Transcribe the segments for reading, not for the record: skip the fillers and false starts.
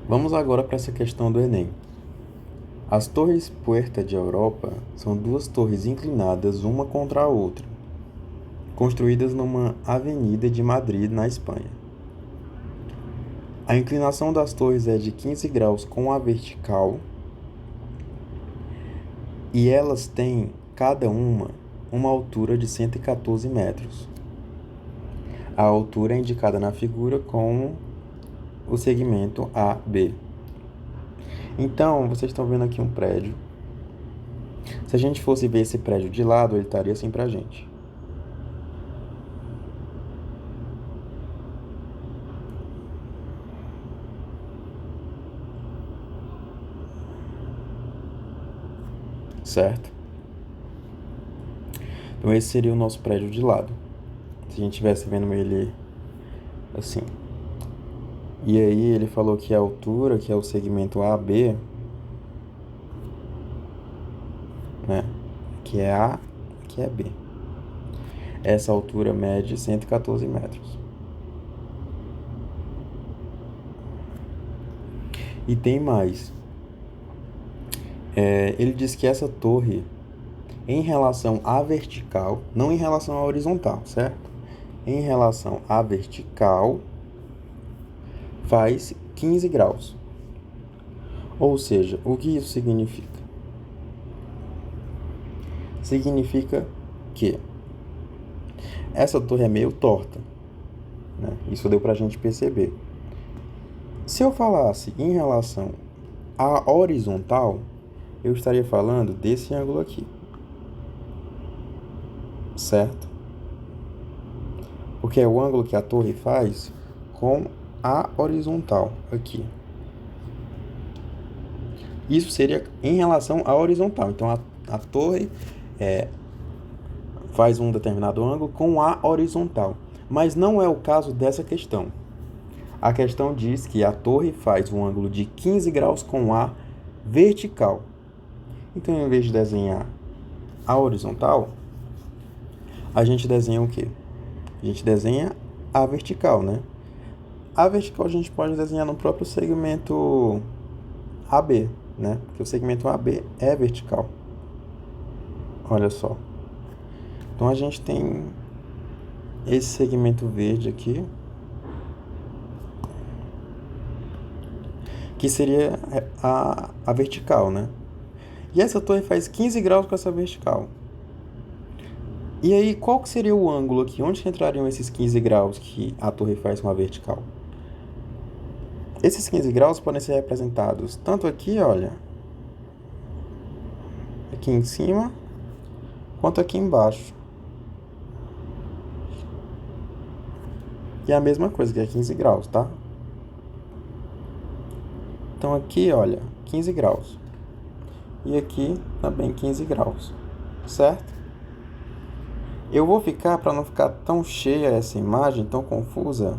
Vamos agora para essa questão do Enem. As torres Puerta de Europa são duas torres inclinadas uma contra a outra, construídas numa avenida de Madrid, na Espanha. A inclinação das torres é de 15 graus com a vertical e elas têm, cada uma altura de 114 metros. A altura é indicada na figura com o segmento AB. Então, vocês estão vendo aqui um prédio. Se a gente fosse ver esse prédio de lado, ele estaria assim pra gente. Certo? Então, esse seria o nosso prédio de lado. Se a gente estivesse vendo ele assim. E aí ele falou que a altura, que é o segmento AB, né? Que é A, que é B. Essa altura mede 114 metros. E tem mais. Ele diz que essa torre, em relação à vertical, não em relação à horizontal, certo? Em relação à vertical, faz 15 graus. Ou seja, o que isso significa? Significa que essa torre é meio torta, né? Isso deu pra gente perceber. Se eu falasse em relação à horizontal, eu estaria falando desse ângulo aqui, certo? Porque é o ângulo que a torre faz com a horizontal aqui. Isso seria em relação à horizontal. Então, a torre faz um determinado ângulo com a horizontal. Mas não é o caso dessa questão. A questão diz que a torre faz um ângulo de 15 graus com a vertical. Então, em vez de desenhar a horizontal, a gente desenha o quê? A gente desenha a vertical, né? A vertical a gente pode desenhar no próprio segmento AB, né? Porque o segmento AB é vertical. Olha só. Então, a gente tem esse segmento verde aqui, que seria a vertical, né? E essa torre faz 15 graus com essa vertical. E aí, qual que seria o ângulo aqui? Onde que entrariam esses 15 graus que a torre faz com a vertical? Esses 15 graus podem ser representados tanto aqui, olha, aqui em cima, quanto aqui embaixo. E é a mesma coisa, que é 15 graus, tá? Então aqui, olha, 15 graus. E aqui também 15 graus, certo? Eu vou ficar, para não ficar tão cheia essa imagem, tão confusa.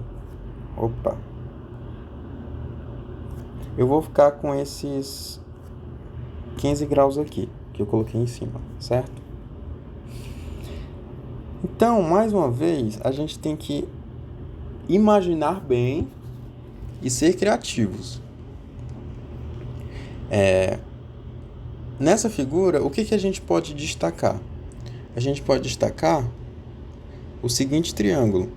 Opa! Eu vou ficar com esses 15 graus aqui, que eu coloquei em cima, certo? Então, mais uma vez, a gente tem que imaginar bem e ser criativos. Nessa figura, o que a gente pode destacar? A gente pode destacar o seguinte triângulo.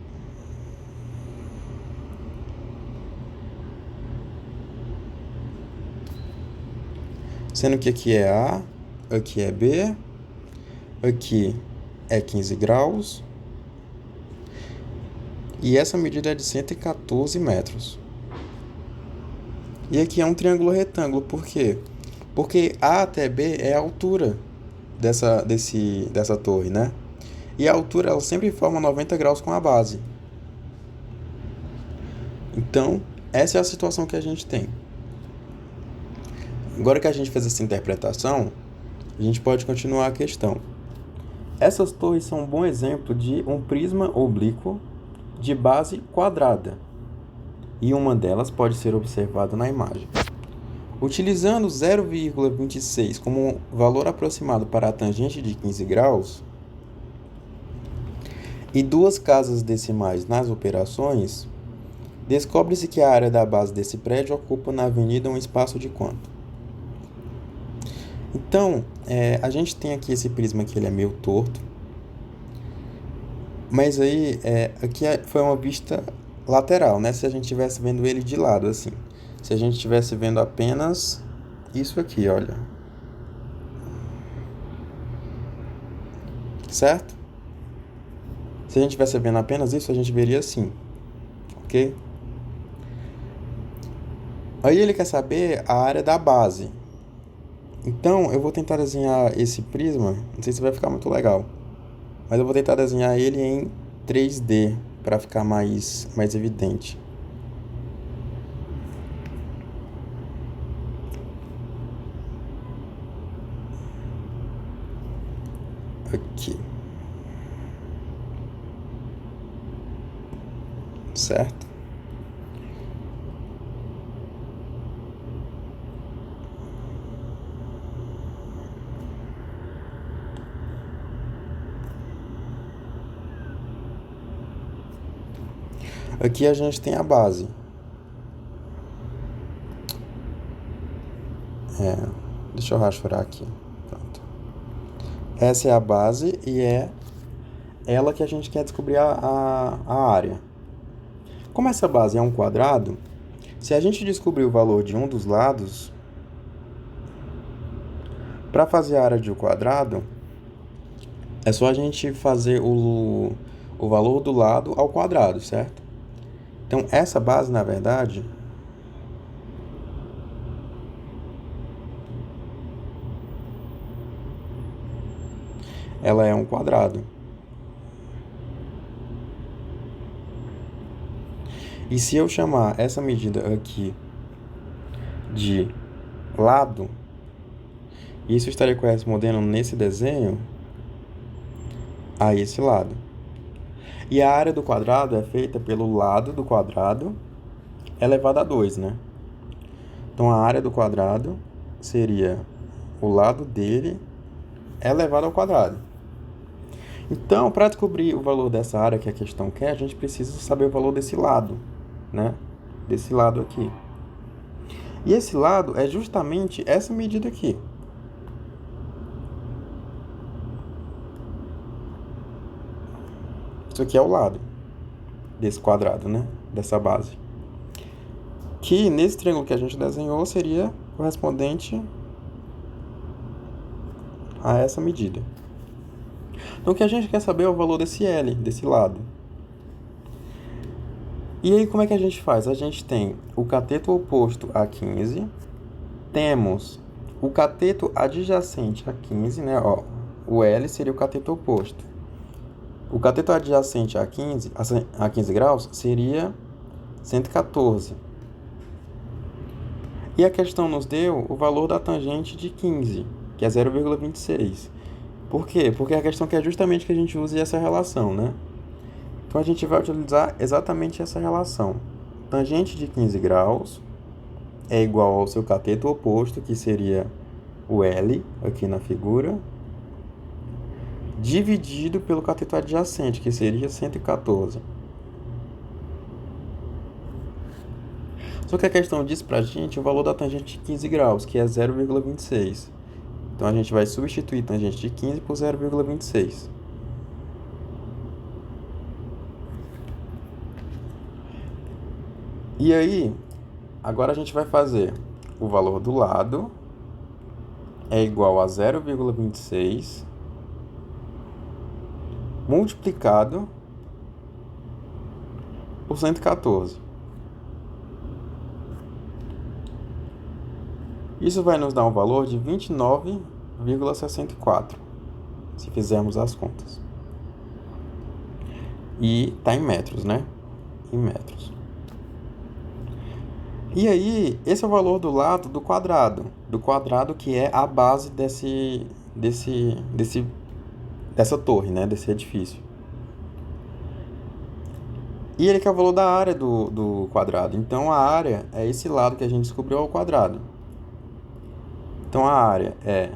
Sendo que aqui é A, aqui é B, aqui é 15 graus. E essa medida é de 114 metros. E aqui é um triângulo retângulo. Por quê? Porque A até B é a altura dessa torre, né? E a altura ela sempre forma 90 graus com a base. Então, essa é a situação que a gente tem. Agora que a gente fez essa interpretação, a gente pode continuar a questão. Essas torres são um bom exemplo de um prisma oblíquo de base quadrada, e uma delas pode ser observada na imagem. Utilizando 0,26 como valor aproximado para a tangente de 15 graus e duas casas decimais nas operações, Descobre-se que a área da base desse prédio ocupa na avenida um espaço de quanto? Então, a gente tem aqui esse prisma que ele é meio torto, mas aí aqui foi uma vista lateral, né? Se a gente estivesse vendo ele de lado, assim. Se a gente estivesse vendo apenas isso aqui, olha. Certo? Se a gente estivesse vendo apenas isso, a gente veria assim. Ok? Aí ele quer saber a área da base. Então, eu vou tentar desenhar esse prisma. Não sei se vai ficar muito legal. Mas eu vou tentar desenhar ele em 3D para ficar mais evidente. Aqui. Certo? Aqui a gente tem a base. Deixa eu rasurar aqui. Pronto. Essa é a base e é ela que a gente quer descobrir a área. Como essa base é um quadrado, se a gente descobrir o valor de um dos lados, para fazer a área de um quadrado, é só a gente fazer o valor do lado ao quadrado, certo? Então, essa base, na verdade, ela é um quadrado. E se eu chamar essa medida aqui de lado, isso estaria correspondendo nesse desenho a esse lado. E a área do quadrado é feita pelo lado do quadrado elevado a 2, né? Então, a área do quadrado seria o lado dele elevado ao quadrado. Então, para descobrir o valor dessa área que a questão quer, a gente precisa saber o valor desse lado, né? Desse lado aqui. E esse lado é justamente essa medida aqui. Isso aqui é o lado desse quadrado, né? Dessa base. Que nesse triângulo que a gente desenhou seria correspondente a essa medida. Então, o que a gente quer saber é o valor desse L, desse lado. E aí, como é que a gente faz? A gente tem o cateto oposto a 15, temos o cateto adjacente a 15, né? Ó, o L seria o cateto oposto. O cateto adjacente a 15 graus seria 114. E a questão nos deu o valor da tangente de 15, que é 0,26. Por quê? Porque a questão quer justamente que a gente use essa relação, né? Então, a gente vai utilizar exatamente essa relação. Tangente de 15 graus é igual ao seu cateto oposto, que seria o L, aqui na figura, dividido pelo cateto adjacente, que seria 114. Só que a questão diz pra gente o valor da tangente de 15 graus, que é 0,26. Então, a gente vai substituir tangente de 15 por 0,26. E aí, agora a gente vai fazer o valor do lado é igual a 0,26 multiplicado por 114. Isso vai nos dar um valor de 29,64, se fizermos as contas. E tá em metros, né? Em metros. E aí, esse é o valor do lado do quadrado que é a base dessa torre, né? Desse edifício. E ele quer o valor da área do quadrado. Então, a área é esse lado que a gente descobriu ao quadrado. Então, a área é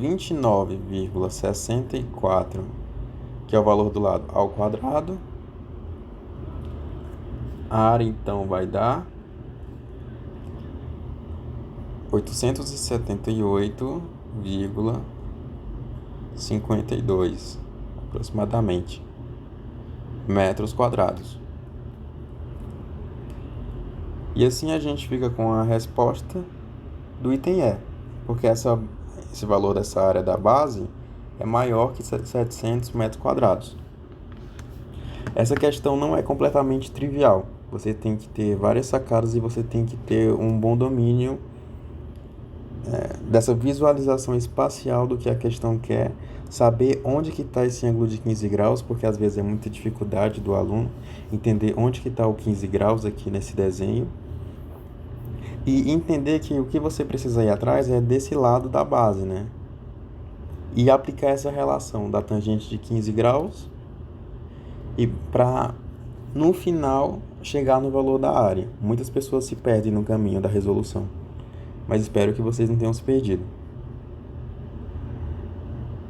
29,64, que é o valor do lado ao quadrado, A área, então, vai dar 878,52 aproximadamente metros quadrados. E assim a gente fica com a resposta do item E, porque esse valor dessa área da base é maior que 700 metros quadrados. Essa questão não é completamente trivial. Você tem que ter várias sacadas e você tem que ter um bom domínio dessa visualização espacial do que a questão quer, saber onde que está esse ângulo de 15 graus, porque às vezes é muita dificuldade do aluno entender onde que está o 15 graus aqui nesse desenho, e entender que o que você precisa ir atrás é desse lado da base, né? E aplicar essa relação da tangente de 15 graus e para, no final, chegar no valor da área. Muitas pessoas se perdem no caminho da resolução, mas espero que vocês não tenham se perdido.